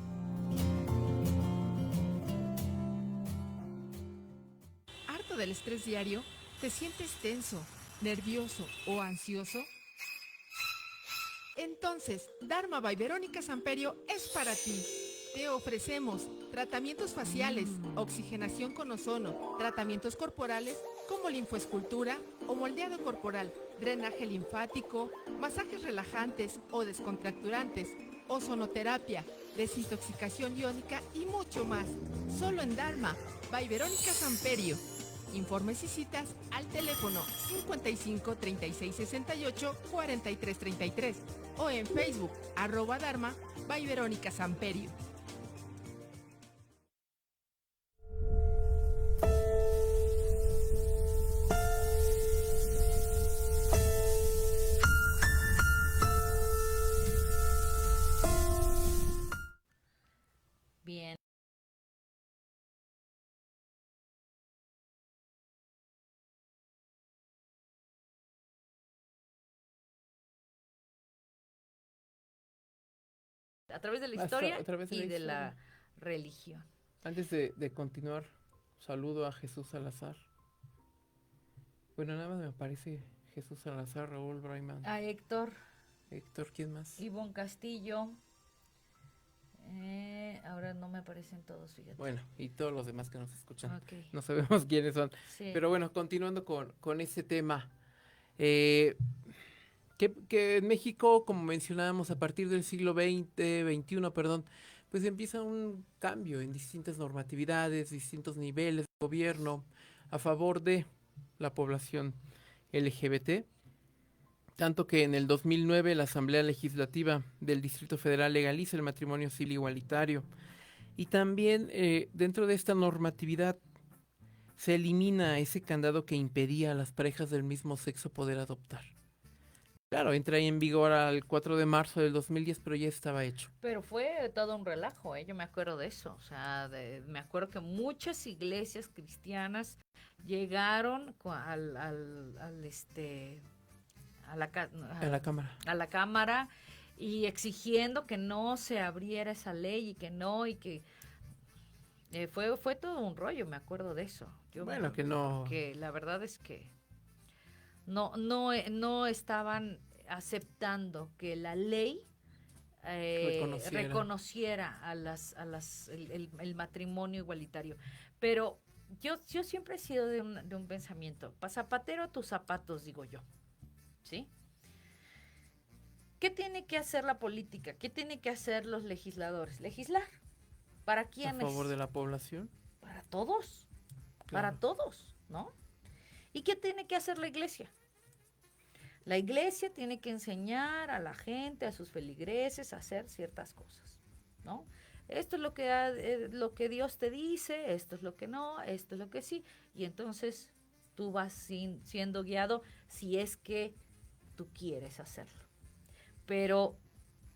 ¿Harto del estrés diario? ¿Te sientes tenso, nervioso o ansioso? Entonces, Dharma by Verónica Samperio es para ti. Te ofrecemos tratamientos faciales, oxigenación con ozono, tratamientos corporales como linfoescultura o moldeado corporal, drenaje linfático, masajes relajantes o descontracturantes, ozonoterapia, desintoxicación iónica y mucho más. Solo en Dharma by Verónica Samperio. Informes y citas al teléfono 55 36 68 43 33 o en Facebook @Dharma by Verónica Samperio. Bien. A través de la historia y de la religión. Antes de continuar, saludo a Jesús Salazar. Bueno, nada más me aparece Jesús Salazar, Raúl Brayman. A Héctor. Héctor, ¿quién más? Ivonne Castillo. Ahora no me aparecen todos, fíjate. Bueno, y todos los demás que nos escuchan. Okay. No sabemos quiénes son. Sí. Pero bueno, continuando con ese tema. Que en México, como mencionábamos, a partir del siglo XXI, pues empieza un cambio en distintas normatividades, distintos niveles de gobierno a favor de la población LGBT. Tanto que en el 2009 la Asamblea Legislativa del Distrito Federal legaliza el matrimonio civil igualitario. Y también dentro de esta normatividad se elimina ese candado que impedía a las parejas del mismo sexo poder adoptar. Claro, entra ahí en vigor al 4 de marzo del 2010, pero ya estaba hecho. Pero fue todo un relajo, yo me acuerdo de eso. O sea, me acuerdo que muchas iglesias cristianas llegaron a la cámara y exigiendo que no se abriera esa ley y que fue todo un rollo, me acuerdo de eso. Que la verdad es que no estaban aceptando que la ley reconociera el matrimonio igualitario. Pero yo siempre he sido de un pensamiento, zapatero a tus zapatos, digo yo, ¿sí? ¿Qué tiene que hacer la política? ¿Qué tiene que hacer los legisladores? Legislar. ¿Para quiénes? ¿A favor de la población? Para todos. Claro. Para todos, ¿no? ¿Y qué tiene que hacer la iglesia? La iglesia tiene que enseñar a la gente, a sus feligreses, a hacer ciertas cosas, ¿no? Esto es lo que Dios te dice, esto es lo que no, esto es lo que sí. Y entonces tú vas siendo guiado si es que tú quieres hacerlo. Pero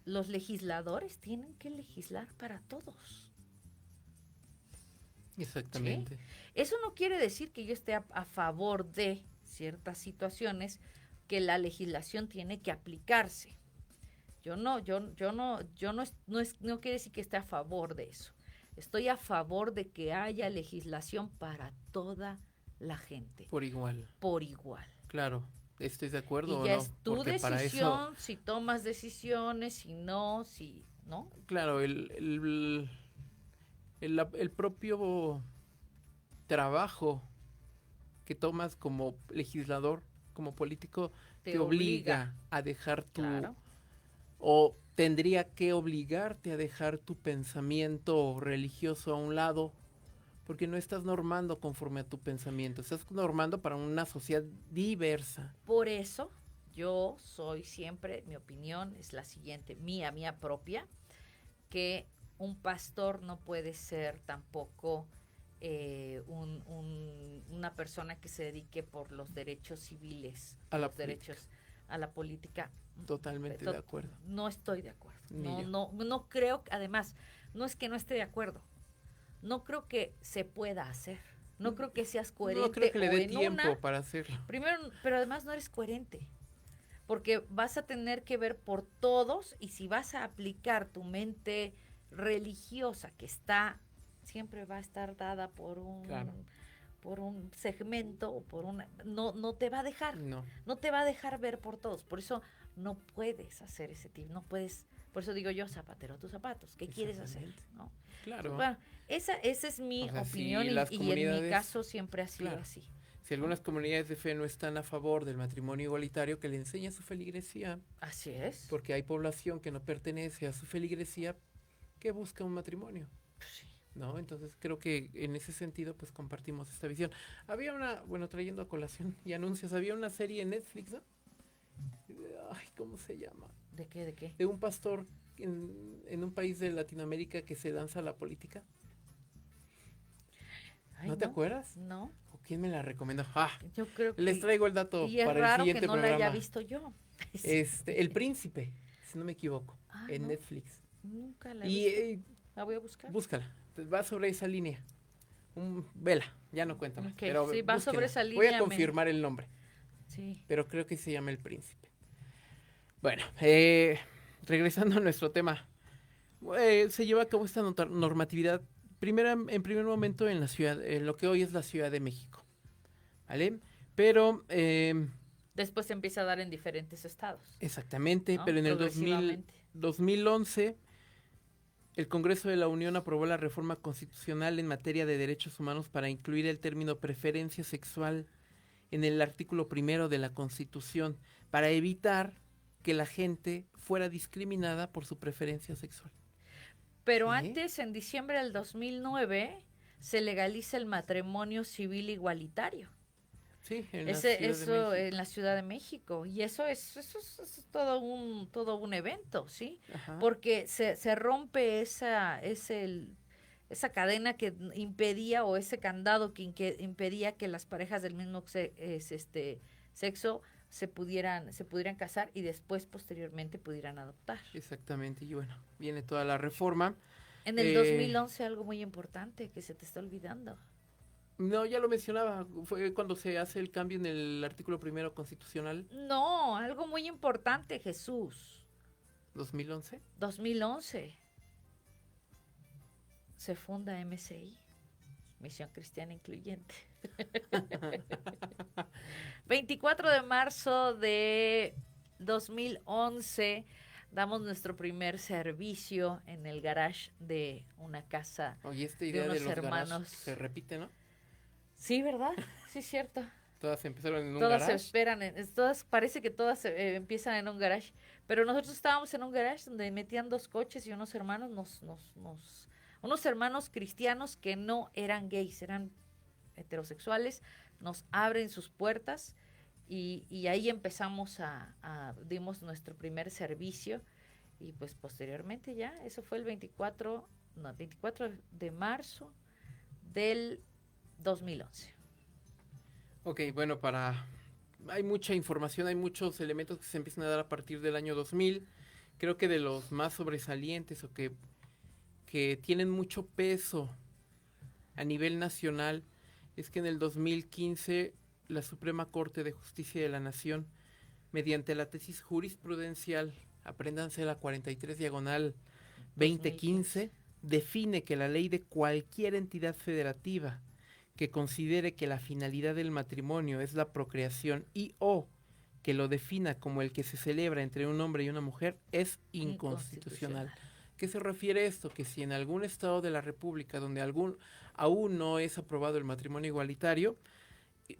los legisladores tienen que legislar para todos. Exactamente. ¿Sí? Eso no quiere decir que yo esté a favor de ciertas situaciones que la legislación tiene que aplicarse. No quiere decir que esté a favor de eso. Estoy a favor de que haya legislación para toda la gente. Por igual. Por igual. Claro, estoy de acuerdo. Y ya es tu decisión, si tomas decisiones, si no, ¿no? Claro, el propio trabajo que tomas como legislador, como político, te obliga a dejar tu... Claro. O tendría que obligarte a dejar tu pensamiento religioso a un lado, porque no estás normando conforme a tu pensamiento, estás normando para una sociedad diversa. Por eso yo soy siempre, mi opinión es la siguiente, mía propia, que un pastor no puede ser tampoco una persona que se dedique por los derechos civiles, a la política. Totalmente de acuerdo. No estoy de acuerdo. No creo, además, no es que no esté de acuerdo. No creo que se pueda hacer. No creo que seas coherente. No creo que le dé tiempo para hacerlo. Primero, pero además no eres coherente. Porque vas a tener que ver por todos, y si vas a aplicar tu mente religiosa, que siempre va a estar dada por segmento o por una, no te va a dejar, no te va a dejar ver por todos. Por eso no puedes hacer ese tipo, no puedes. Por eso digo yo, zapatero a tus zapatos. ¿Qué quieres hacer? ¿No? Claro. Bueno, esa es mi opinión y en mi caso siempre ha sido así. Si algunas comunidades de fe no están a favor del matrimonio igualitario, que le enseñe a su feligresía. Así es. Porque hay población que no pertenece a su feligresía que busca un matrimonio. Sí. ¿No? Entonces creo que en ese sentido pues compartimos esta visión. Había trayendo a colación y anuncios, había una serie en Netflix, ¿no? Ay, ¿cómo se llama? ¿De qué? De un pastor en un país de Latinoamérica que se lanza a la política. Ay, ¿No te acuerdas? No. ¿O quién me la recomendó? Yo creo que les traigo el dato y es para raro el siguiente que no programa. la haya visto yo. El Príncipe, si no me equivoco, en Netflix. Nunca la he visto. La voy a buscar. Búscala. Va sobre esa línea. Vela, ya no cuenta más. Okay, Pero sí, va sobre esa línea. Voy a confirmar el nombre. Sí. Pero creo que se llama El Príncipe. Bueno, regresando a nuestro tema. Se lleva a cabo esta normatividad en primer momento en la ciudad, en lo que hoy es la Ciudad de México. ¿Vale? Pero después se empieza a dar en diferentes estados. Exactamente, ¿no? Pero en el 2011 el Congreso de la Unión aprobó la reforma constitucional en materia de derechos humanos para incluir el término preferencia sexual en el artículo 1 de la Constitución, para evitar que la gente fuera discriminada por su preferencia sexual. Pero antes, en diciembre del 2009, se legaliza el matrimonio civil igualitario. Sí, en la Ciudad de México. Y eso es todo un evento, ¿sí? Ajá. Porque se rompe esa cadena que impedía, o ese candado que impedía que las parejas del mismo sexo se pudieran casar y después, posteriormente, pudieran adoptar. Exactamente, y bueno, viene toda la reforma. En el 2011, algo muy importante que se te está olvidando. No, ya lo mencionaba, fue cuando se hace el cambio en el artículo 1 constitucional. No, algo muy importante, Jesús. ¿2011? 2011. Se funda MCI, Misión Cristiana Incluyente. 24 de marzo de 2011 damos nuestro primer servicio en el garage de una casa. Oye, esta idea de los hermanos. Se repite, ¿no? Sí, ¿verdad? Sí, es cierto. Todas empezaron en un garage. Parece que todas empiezan en un garage. Pero nosotros estábamos en un garage donde metían 2 coches y unos hermanos unos hermanos cristianos que no eran gays, eran heterosexuales, nos abren sus puertas y ahí empezamos dimos nuestro primer servicio y pues posteriormente ya, eso fue el 24 de marzo del 2011. Ok, bueno, hay mucha información, hay muchos elementos que se empiezan a dar a partir del año 2000. Creo que de los más sobresalientes o que tienen mucho peso a nivel nacional es que en el 2015 la Suprema Corte de Justicia de la Nación, mediante la tesis jurisprudencial, apréndanse la 43/2015, define que la ley de cualquier entidad federativa que considere que la finalidad del matrimonio es la procreación o que lo defina como el que se celebra entre un hombre y una mujer es inconstitucional. ¿Qué se refiere esto? Que si en algún estado de la República donde aún no es aprobado el matrimonio igualitario,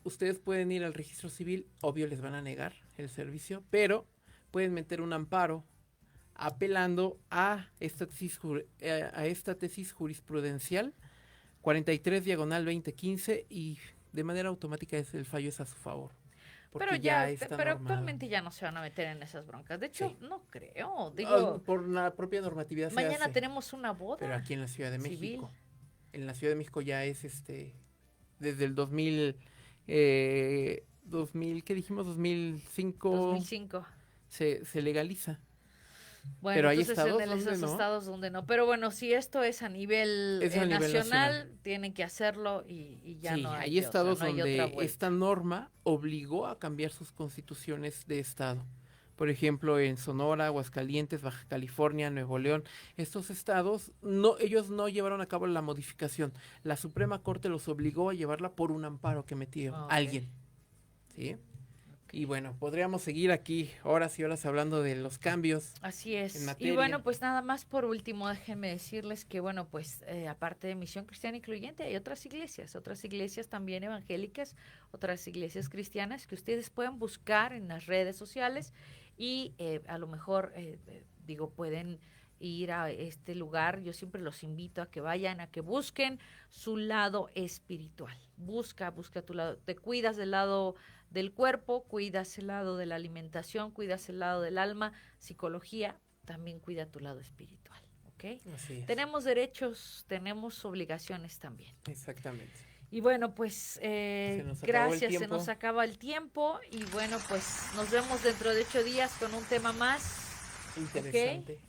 ustedes pueden ir al registro civil, obvio les van a negar el servicio, pero pueden meter un amparo apelando a esta tesis jurisprudencial 43/2015 y de manera automática el fallo es a su favor. Pero actualmente ya no se van a meter en esas broncas. De hecho, no creo. Digo, por la propia normatividad mañana tenemos una boda. Pero aquí en la Ciudad de civil. México. En la Ciudad de México ya es desde el 2000, ¿qué dijimos? 2005. Se legaliza. Bueno, pero entonces en esos estados donde no. Pero bueno, si esto es a nivel nacional, tienen que hacerlo y ya no hay. Hay estados donde esta norma obligó a cambiar sus constituciones de estado. Por ejemplo, en Sonora, Aguascalientes, Baja California, Nuevo León, estos estados, ellos no llevaron a cabo la modificación. La Suprema Corte los obligó a llevarla por un amparo que metió alguien. ¿Sí? Y bueno, podríamos seguir aquí horas y horas hablando de los cambios. Así es. Y bueno, pues nada más por último, déjenme decirles que bueno, pues aparte de Misión Cristiana Incluyente, hay otras iglesias también evangélicas, otras iglesias cristianas que ustedes pueden buscar en las redes sociales y a lo mejor, pueden ir a este lugar. Yo siempre los invito a que vayan, a que busquen su lado espiritual. Busca tu lado. Te cuidas del lado del cuerpo, cuidas el lado de la alimentación, cuidas el lado del alma, psicología, también cuida tu lado espiritual, ¿ok? Así es. Tenemos derechos, tenemos obligaciones también. Exactamente. Y bueno, pues gracias, se nos acaba el tiempo y bueno, pues nos vemos dentro de 8 días con un tema más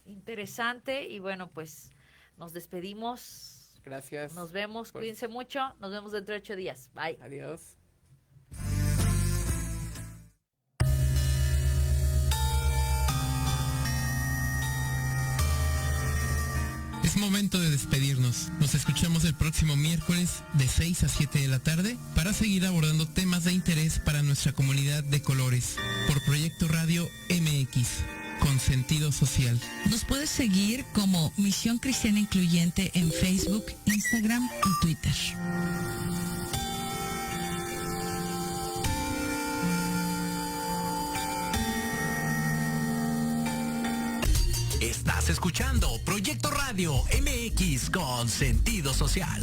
interesante y bueno, pues nos despedimos. Gracias. Nos vemos, cuídense mucho, nos vemos dentro de 8 días. Bye. Adiós. Es momento de despedirnos. Nos escuchamos el próximo miércoles de 6 a 7 de la tarde para seguir abordando temas de interés para nuestra comunidad de colores por Proyecto Radio MX, con sentido social. Nos puedes seguir como Misión Cristiana Incluyente en Facebook, Instagram y Twitter. Estás escuchando Proyecto Radio MX con sentido social.